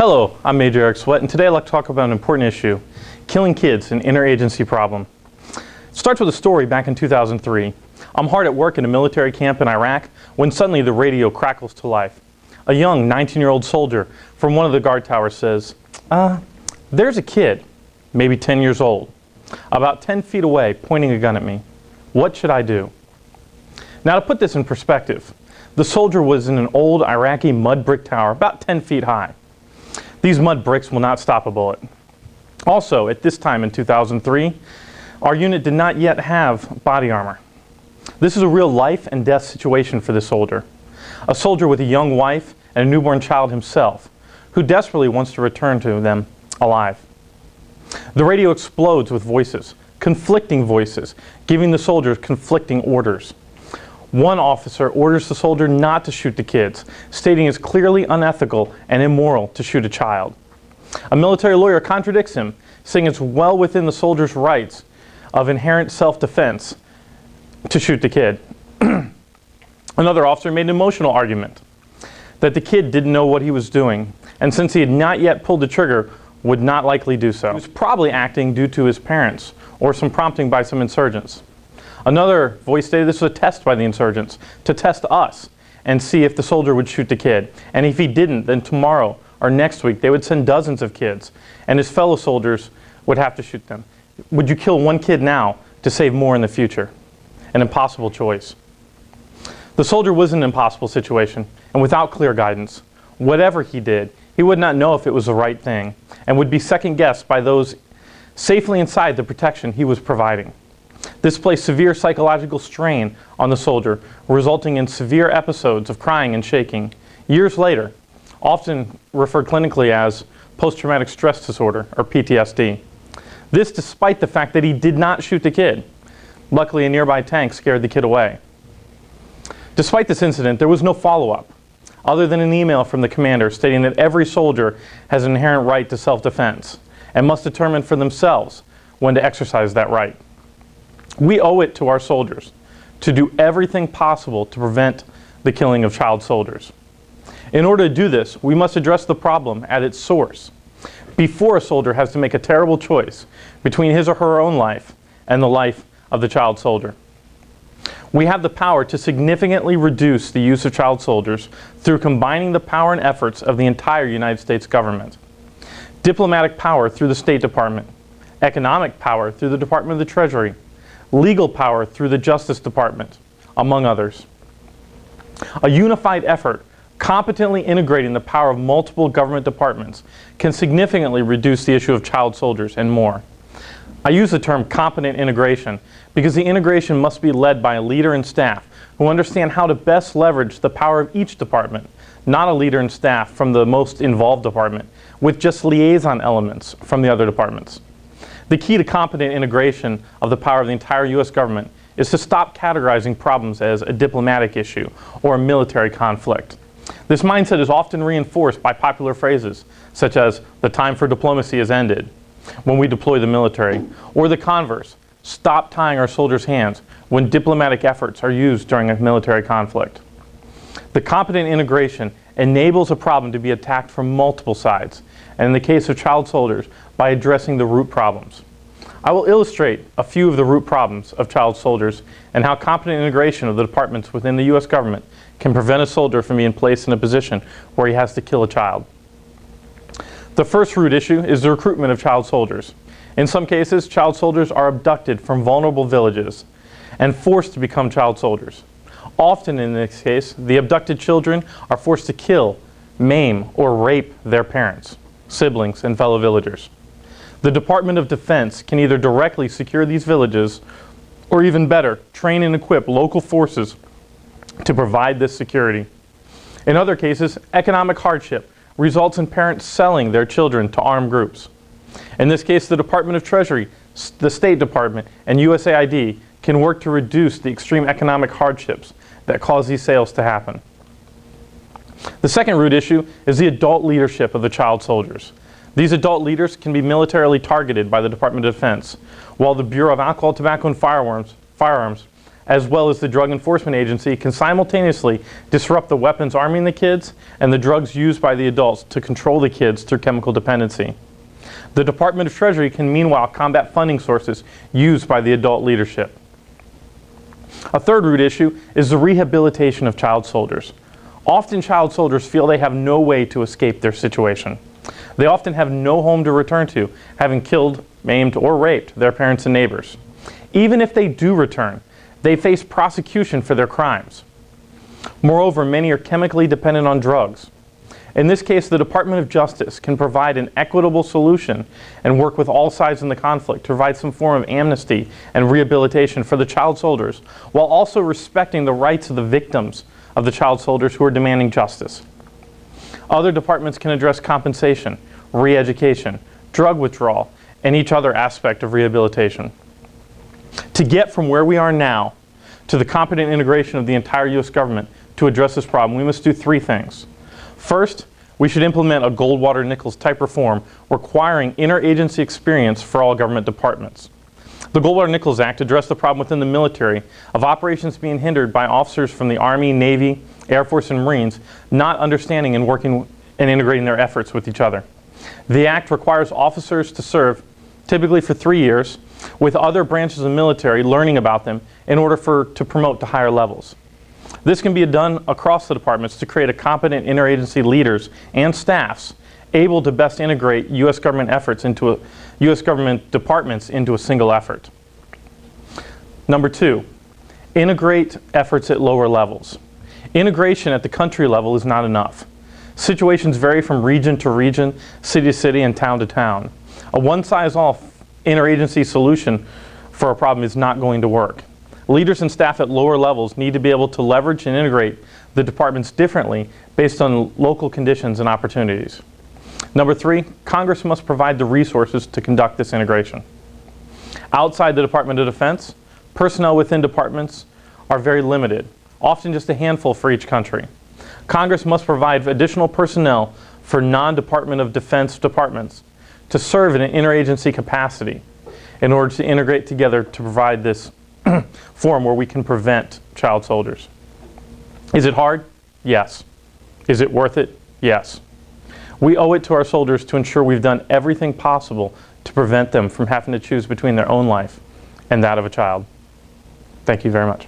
Hello, I'm MAJ Eric Swett, and today I'd like to talk about an important issue, killing kids, an interagency problem. It starts with a story back in 2003. I'm hard at work in a military camp in Iraq when suddenly the radio crackles to life. A young 19-year-old soldier from one of the guard towers says, there's a kid, maybe 10 years old, about 10 feet away, pointing a gun at me. What should I do? Now, to put this in perspective, the soldier was in an old Iraqi mud brick tower about 10 feet high. These mud bricks will not stop a bullet. Also, at this time in 2003, our unit did not yet have body armor. This is a real life and death situation for this soldier. A soldier with a young wife and a newborn child himself, who desperately wants to return to them alive. The radio explodes with voices, conflicting voices, giving the soldiers conflicting orders. One officer orders the soldier not to shoot the kids, stating it's clearly unethical and immoral to shoot a child. A military lawyer contradicts him, saying it's well within the soldier's rights of inherent self-defense to shoot the kid. Another officer made an emotional argument that the kid didn't know what he was doing, and since he had not yet pulled the trigger, would not likely do so. He was probably acting due to his parents or some prompting by some insurgents. Another voice stated this was a test by the insurgents to test us and see if the soldier would shoot the kid. And if he didn't, then tomorrow or next week they would send dozens of kids and his fellow soldiers would have to shoot them. Would you kill one kid now to save more in the future? An impossible choice. The soldier was in an impossible situation, and without clear guidance, whatever he did, he would not know if it was the right thing and would be second-guessed by those safely inside the protection he was providing. This placed severe psychological strain on the soldier, resulting in severe episodes of crying and shaking. Years later, often referred clinically as post-traumatic stress disorder, or PTSD. This despite the fact that he did not shoot the kid. Luckily, a nearby tank scared the kid away. Despite this incident, there was no follow-up, other than an email from the commander stating that every soldier has an inherent right to self-defense and must determine for themselves when to exercise that right. We owe it to our soldiers to do everything possible to prevent the killing of child soldiers. In order to do this, we must address the problem at its source, before a soldier has to make a terrible choice between his or her own life and the life of the child soldier. We have the power to significantly reduce the use of child soldiers through combining the power and efforts of the entire United States government. Diplomatic power through the State Department, economic power through the Department of the Treasury, legal power through the Justice Department, among others. A unified effort competently integrating the power of multiple government departments can significantly reduce the issue of child soldiers and more. I use the term competent integration because the integration must be led by a leader and staff who understand how to best leverage the power of each department, not a leader and staff from the most involved department with just liaison elements from the other departments. The key to competent integration of the power of the entire U.S. government is to stop categorizing problems as a diplomatic issue or a military conflict. This mindset is often reinforced by popular phrases such as, "the time for diplomacy has ended," when we deploy the military, or the converse, "stop tying our soldiers' hands" when diplomatic efforts are used during a military conflict. The competent integration enables a problem to be attacked from multiple sides, and in the case of child soldiers, by addressing the root problems. I will illustrate a few of the root problems of child soldiers and how competent integration of the departments within the U.S. government can prevent a soldier from being placed in a position where he has to kill a child. The first root issue is the recruitment of child soldiers. In some cases, child soldiers are abducted from vulnerable villages and forced to become child soldiers. Often in this case, the abducted children are forced to kill, maim, or rape their parents, siblings, and fellow villagers. The Department of Defense can either directly secure these villages or, even better, train and equip local forces to provide this security. In other cases, economic hardship results in parents selling their children to armed groups. In this case, the Department of Treasury, the State Department, and USAID can work to reduce the extreme economic hardships that cause these sales to happen. The second root issue is the adult leadership of the child soldiers. These adult leaders can be militarily targeted by the Department of Defense, while the Bureau of Alcohol, Tobacco, and Firearms as well as the Drug Enforcement Agency, can simultaneously disrupt the weapons arming the kids and the drugs used by the adults to control the kids through chemical dependency. The Department of Treasury can meanwhile combat funding sources used by the adult leadership. A third root issue is the rehabilitation of child soldiers. Often child soldiers feel they have no way to escape their situation. They often have no home to return to, having killed, maimed, or raped their parents and neighbors. Even if they do return, they face prosecution for their crimes. Moreover, many are chemically dependent on drugs. In this case, the Department of Justice can provide an equitable solution and work with all sides in the conflict to provide some form of amnesty and rehabilitation for the child soldiers, while also respecting the rights of the victims of the child soldiers who are demanding justice. Other departments can address compensation, re-education, drug withdrawal, and each other aspect of rehabilitation. To get from where we are now to the competent integration of the entire U.S. government to address this problem, we must do three things. First, we should implement a Goldwater-Nichols type reform requiring interagency experience for all government departments. The Goldwater-Nichols Act addressed the problem within the military of operations being hindered by officers from the Army, Navy, Air Force, and Marines not understanding and working and integrating their efforts with each other. The Act requires officers to serve, typically for 3 years, with other branches of the military learning about them in order to promote to higher levels. This can be done across the departments to create a competent interagency leaders and staffs able to best integrate U.S. government efforts into U.S. government departments into a single effort. Number two, integrate efforts at lower levels. Integration at the country level is not enough. Situations vary from region to region, city to city, and town to town. A one-size-all interagency solution for a problem is not going to work. Leaders and staff at lower levels need to be able to leverage and integrate the departments differently based on local conditions and opportunities. Number three, Congress must provide the resources to conduct this integration. Outside the Department of Defense, personnel within departments are very limited, often just a handful for each country. Congress must provide additional personnel for non-Department of Defense departments to serve in an interagency capacity in order to integrate together to provide this form where we can prevent child soldiers. Is it hard? Yes. Is it worth it? Yes. We owe it to our soldiers to ensure we've done everything possible to prevent them from having to choose between their own life and that of a child. Thank you very much.